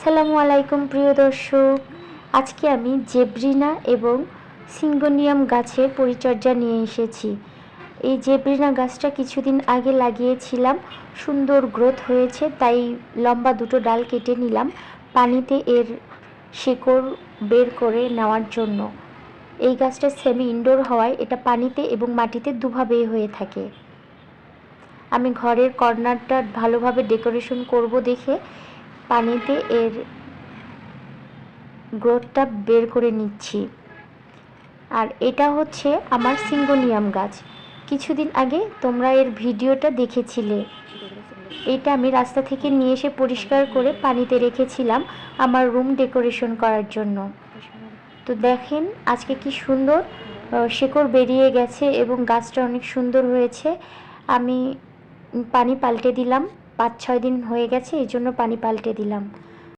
আসসালামু আলাইকুম প্রিয় দর্শক, আজকে আমি জেব্রিনা এবং সিঙ্গোনিয়াম গাছের পরিচর্যা নিয়ে এসেছি। এই জেব্রিনা গাছটা কিছুদিন আগে লাগিয়েছিলাম, সুন্দর গ্রোথ হয়েছে, তাই লম্বা দুটো ডাল কেটে নিলাম পানিতে এর শিকড় বের করে নেওয়ার জন্য। এই গাছটা সেমি ইনডোর হওয়ায় এটা পানিতে এবং মাটিতে দুভাবেই হয়ে থাকে। আমি ঘরের কর্নারটা ভালোভাবে ডেকোরেশন করব দেখে পানিতে এর গ্রোথটা বের করে নিচ্ছি। আর এটা হচ্ছে আমার সিঙ্গোনিয়াম গাছ, কিছুদিন আগে তোমরা এর ভিডিওটা দেখেছিলে। এটা আমি রাস্তা থেকে নিয়ে এসে পরিষ্কার করে পানিতে রেখেছিলাম আমার রুম ডেকোরেশন করার জন্য। তো দেখেন আজকে কি সুন্দর শিকড় বেরিয়ে গেছে এবং গাছটা অনেক সুন্দর হয়েছে। আমি পানি পাল্টে দিলাম, 5-6 দিন হয়ে গেছে, এই জন্য পানি পাল্টে দিলাম।